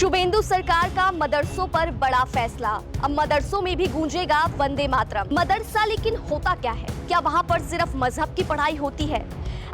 शुभेंदु सरकार का मदरसों पर बड़ा फैसला। अब मदरसों में भी गूंजेगा वंदे मातरम। मदरसा लेकिन होता क्या है? क्या वहां पर सिर्फ मजहब की पढ़ाई होती है?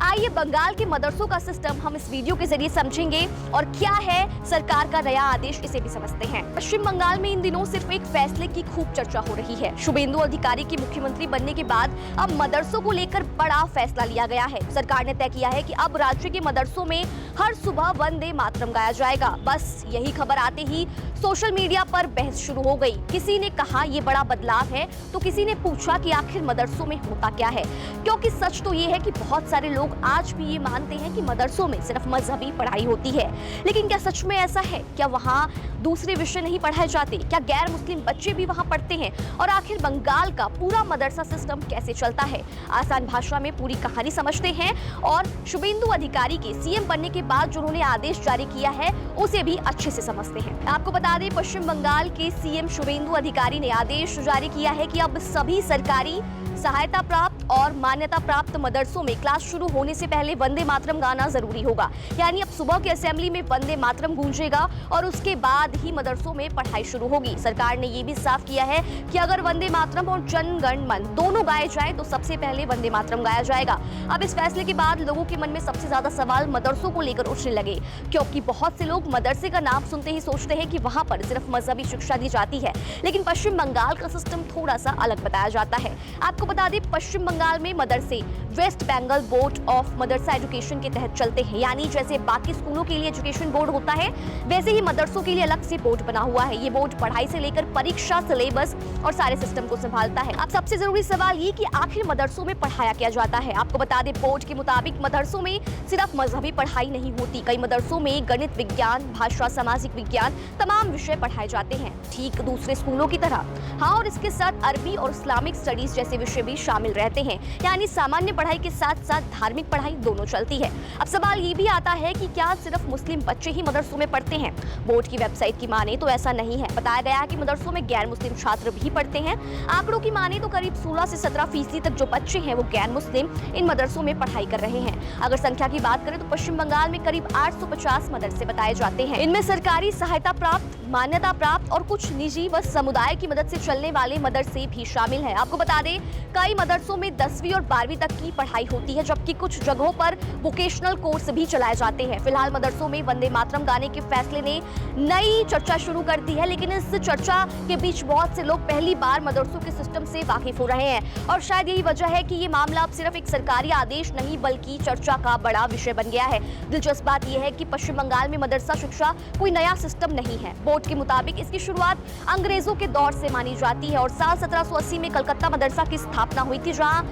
आइए बंगाल के मदरसों का सिस्टम हम इस वीडियो के जरिए समझेंगे और क्या है सरकार का नया आदेश, इसे भी समझते हैं। पश्चिम बंगाल में इन दिनों सिर्फ एक फैसले की खूब चर्चा हो रही है। शुभेंदु अधिकारी की मुख्यमंत्री बनने के बाद अब मदरसों को लेकर बड़ा फैसला लिया गया है। सरकार ने तय किया है कि अब राज्य के मदरसों में हर सुबह वंदे मातरम गाया जाएगा। बस यही खबर आते ही सोशल मीडिया पर बहस शुरू हो गई। किसी ने कहा ये बड़ा बदलाव है, तो किसी ने पूछा कि आखिर मदरसों में होता क्या है, क्योंकि सच तो ये है कि बहुत सारे लोग आज भी ये मानते हैं कि मदरसों में सिर्फ मजहबी पढ़ाई होती है। लेकिन क्या सच में ऐसा है? क्या वहाँ दूसरे विषय नहीं पढ़ाए जाते? क्या गैर मुस्लिम बच्चे भी वहाँ पढ़ते हैं? और आखिर बंगाल का पूरा मदरसा सिस्टम कैसे चलता है? आसान भाषा में पूरी कहानी समझते हैं और शुभेंदु अधिकारी के सीएम बनने के बाद जो उन्होंने आदेश जारी किया है उसे भी अच्छे से समझते हैं। आपको बता दें, पश्चिम बंगाल के सीएम शुभेंदु अधिकारी ने आदेश जारी किया है कि अब सभी सरकारी सहायता प्राप्त और मान्यता प्राप्त मदरसों में क्लास शुरू होने से पहले वंदे मातरम गाना जरूरी होगा। यानी अब सुबह की असेंबली में वंदे मातरम गूंजेगा और उसके बाद ही मदरसों में पढ़ाई शुरू होगी। सरकार ने ये भी साफ किया है कि अगर वंदे मातरम और जन गण मन दोनों गाए जाए तो सबसे पहले वंदे मातरम गाया जाएगा। अब इस फैसले के बाद लोगों के मन में सबसे ज्यादा सवाल मदरसों को लेकर उठने लगे, क्योंकि बहुत से लोग मदरसे का नाम सुनते ही सोचते हैं कि वहां पर सिर्फ मजहबी शिक्षा दी जाती है। लेकिन पश्चिम बंगाल का सिस्टम थोड़ा सा अलग बताया जाता है। आपको बता दें, पश्चिम बंगाल में मदरसे West Bengal board of madrasa education के तहत चलते हैं। यानी जैसे बाकी स्कूलों के लिए एजुकेशन बोर्ड होता है, वैसे ही मदरसों के लिए अलग से बोर्ड बना हुआ है। ये बोर्ड पढ़ाई से लेकर परीक्षा, सिलेबस और सारे सिस्टम को संभालता है। अब सबसे जरूरी सवाल ये कि आखिर मदरसों में पढ़ाया क्या जाता है। आपको बता दें, बोर्ड के मुताबिक मदरसों में सिर्फ मजहबी पढ़ाई नहीं होती। कई मदरसों में गणित, विज्ञान, भाषा, सामाजिक विज्ञान तमाम विषय पढ़ाए जाते हैं, ठीक दूसरे स्कूलों की तरह। हाँ, और इसके साथ अरबी और इस्लामिक स्टडीज जैसे विषय भी शामिल रहते हैं। यानी सामान्य पढ़ाई के साथ साथ धार्मिक पढ़ाई दोनों चलती है। अब सवाल ये भी आता है कि क्या सिर्फ मुस्लिम बच्चे ही मदरसों में पढ़ते हैं? बोर्ड की वेबसाइट की माने तो ऐसा नहीं है। बताया गया है कि मदरसों में गैर मुस्लिम छात्र भी पढ़ते हैं। आंकड़ों की माने तो करीब 16 से 17% तक जो बच्चे हैं वो गैर मुस्लिम इन मदरसों में पढ़ाई कर रहे हैं। अगर संख्या की बात करें तो पश्चिम बंगाल में करीब 850 मदरसे बताए जाते हैं। इनमें सरकारी सहायता प्राप्त, मान्यता प्राप्त और कुछ निजी व समुदाय की मदद से चलने वाले मदरसे भी शामिल हैं। आपको बता दें, कई मदरसों में 10वीं और 12वीं तक की पढ़ाई होती है, जबकि कुछ जगहों पर वोकेशनल कोर्स भी चलाए जाते हैं। फिलहाल मदरसों में वंदे मातरम गाने के फैसले ने नई चर्चा शुरू कर दी है, लेकिन इस चर्चा के बीच बहुत से लोग पहली बार मदरसों के सिस्टम से वाकिफ हो रहे हैं और शायद यही वजह है कि ये मामला अब सिर्फ एक सरकारी आदेश नहीं बल्कि चर्चा का बड़ा विषय बन गया है। दिलचस्प बात यह है कि पश्चिम बंगाल में मदरसा शिक्षा कोई नया सिस्टम नहीं है। बोर्ड के मुताबिक इसकी शुरुआत अंग्रेजों के दौर से मानी जाती है और साल 1780 में कलकत्ता मदरसा की स्थापना हुई थी, जहां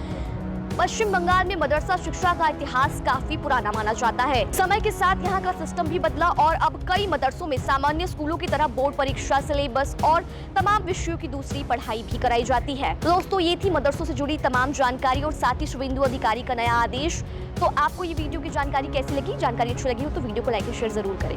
पश्चिम बंगाल में मदरसा शिक्षा का इतिहास काफी पुराना माना जाता है। समय के साथ यहाँ का सिस्टम भी बदला और अब कई मदरसों में सामान्य स्कूलों की तरह बोर्ड परीक्षा, सिलेबस और तमाम विषयों की दूसरी पढ़ाई भी कराई जाती है। दोस्तों, ये थी मदरसों से जुड़ी तमाम जानकारी और साथ ही शुभेंदु अधिकारी का नया आदेश। तो आपको ये वीडियो की जानकारी कैसी लगी? जानकारी अच्छी लगी हो तो वीडियो को लाइक और शेयर जरूर करें।